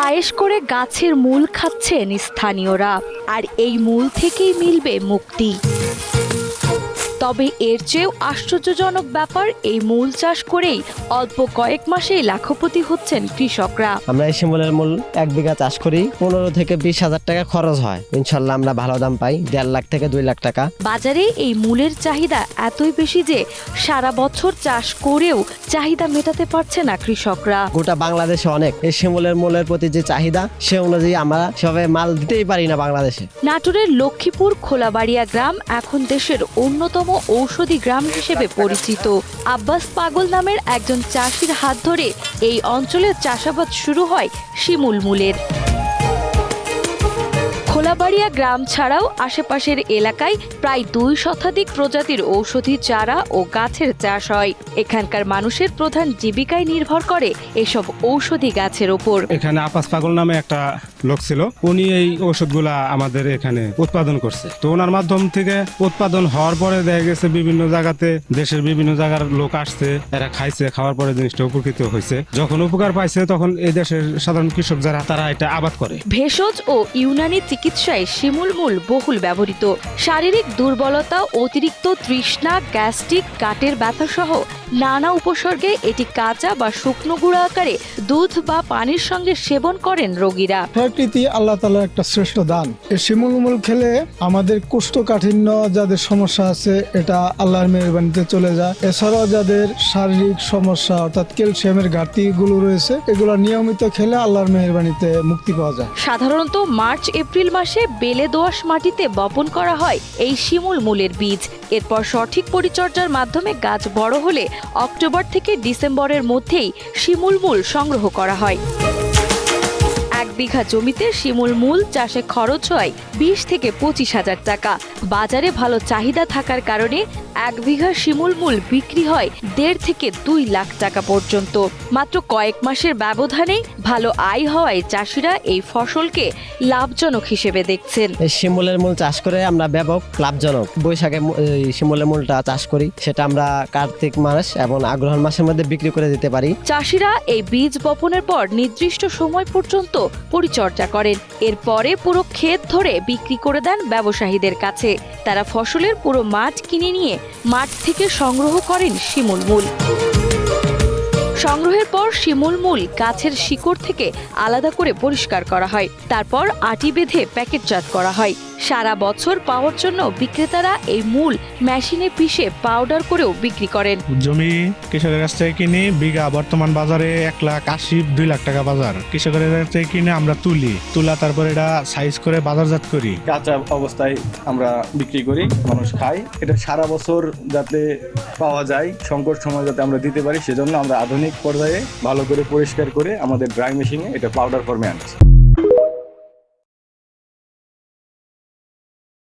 আয়েশ করে গাছের মূল খাচ্ছেন স্থানীয়রা, আর এই মূল থেকেই মিলবে মুক্তি। তবে এর চেয়েও আশ্চর্যজনক ব্যাপার, এই মূল চাষ করেই অল্প কয়েক মাসেই লাখপতি হচ্ছেন কৃষকরা। আমরা এই শিমুলের মূল 1 বিঘা চাষ করি, 15 থেকে 20 হাজার টাকা খরচ হয়। ইনশাল্লাহ আমরা ভালো দাম পাই, 1.5 লাখ থেকে 2 লাখ টাকা। বাজারে এই মূলের চাহিদা এতই বেশি যে সারা বছর চাষ করেও চাহিদা মেটাতে পারছে না কৃষকরা। গোটা বাংলাদেশে অনেক এই শিমুলের মূলের প্রতি যে চাহিদা, সে অনুযায়ী আমরা সবাই মাল দিতেই পারি না বাংলাদেশে। নাটোরের লক্ষ্মীপুর খোলাবাড়িয়া গ্রাম এখন দেশের অন্যতম ঔষধি গ্রাম হিসেবে পরিচিত। আব্বাস পাগল নামের একজন চাষির হাত ধরে এই অঞ্চলের চাষাবাদ শুরু হয় শিমুল মূলের। খোলাবাড়িয়া গ্রাম ছাড়াও আশেপাশের এলাকায় প্রায় 2 শতাধিক প্রজাতির ঔষধি চারা ও গাছের চাষ হয়। এখানকার মানুষের প্রধান জীবিকায় নির্ভর করে এসব ঔষধি গাছের ওপর। এখানে আব্বাস পাগল নামে একটা লোক ছিল, উনি এই ঔষধগুলা আমাদের এখানে উৎপাদন করছে। তো ওনার মাধ্যম থেকে উৎপাদন হওয়ার পরে দেখা গেছে বিভিন্ন জায়গাতে, দেশের বিভিন্ন জায়গার লোক আসছে, এরা খাইছে, খাওয়ার পরে জিনিসটা উপকৃত হয়েছে। যখন উপকার পাইছে তখন এই দেশের সাধারণ কৃষক যারা, তারা এটা আবাদ করে। ভেষজ ও ইউনানি চিকিৎসায় শিমুল মূল বহুল ব্যবহৃত। শারীরিক দুর্বলতা, অতিরিক্ত তৃষ্ণা, গ্যাস্ট্রিক, গাঁটের ব্যথা সহ নানা উপসর্গে এটি কাঁচা বা শুকনো গুঁড়ো আকারে দুধ বা পানির সঙ্গে সেবন করেন রোগীরা। প্রকৃতি আল্লাহ তাআলার একটা শ্রেষ্ঠ দান। এই শিমুল মূল খেলে আমাদের কোষ্ঠকাঠিন্য যাদের সমস্যা আছে, এটা আল্লাহর মেহেরবানিতে চলে যায়। এছাড়াও যাদের শারীরিক সমস্যা অর্থাৎ ক্যালসিয়ামের ঘাটতিগুলো রয়েছে, এগুলো নিয়মিত খেলে আল্লাহর মেহেরবানিতে মুক্তি পাওয়া যায়। সাধারণত মার্চ এপ্রিল মাসে বেলে দোআঁশ মাটিতে বপন করা হয় এই শিমুল মূলের বীজ। এরপর সঠিক পরিচর্যার মাধ্যমে গাছ বড় হলে অক্টোবর থেকে ডিসেম্বরের মধ্যেই শিমুল মূল সংগ্রহ করা হয়। 1 বিঘা জমিতে শিমুল মূল চাষে খরচ হয় 20 থেকে 25 হাজার টাকা। বাজারে ভালো চাহিদা থাকার কারণে 1 বিঘা শিমুল মূল বিক্রি হয় 1.5 থেকে 2 লাখ টাকা পর্যন্ত। মাত্র কয়েক মাসের ব্যবধানেই ভালো আয় হওয়ায় চাষিরা এই ফসলকে লাভজনক হিসেবে দেখছেন। এই শিমুলের মূল চাষ করে আমরা ব্যাপক লাভজনক। বৈশাখে এই শিমুলের মূলটা চাষ করি, সেটা আমরা কার্তিক মাস এবং অগ্রহায়ণ মাসের মধ্যে বিক্রি করে দিতে পারি। চাষিরা এই বীজ বপনের পর নির্দিষ্ট সময় পর্যন্ত পরিচর্যা করেন। এরপরে পুরো ক্ষেত ধরে বিক্রি করে দেন ব্যবসায়ীদের কাছে। তারা ফসলের পুরো মাঠ কিনে নিয়ে মাঠ থেকে সংগ্রহ করেন শিমুল মূল। সংগ্রহের পর শিমুল মূল গাছের শিকড় থেকে আলাদা করে পরিষ্কার করা হয়। তারপর আটি বেঁধে প্যাকেটজাত করা হয়। সারা বছর পাওয়ার জন্য বিক্রেতারা এই মূল মেশিনে পিষে পাউডার করেও বিক্রি করেন। জমি কৃষকের কাছ থেকে কিনে বিঘা বর্তমান বাজারে 1,80,2 লাখ টাকা বাজার। কৃষকের কাছ থেকে কিনে আমরা তুলা তারপর এটা সাইজ করে বাজারজাত করি। কাঁচা অবস্থায় আমরা বিক্রি করি, মানুষ খায়। এটা সারা বছর যাতে পাওয়া যায়, সংকট সময় যাতে আমরা দিতে পারি, সেজন্য আমরা আধুনিক পর্যায়ে ভালো করে পরিষ্কার করে আমাদের ড্রাই মেশিনে এটা পাউডার ফর্মে আনছি।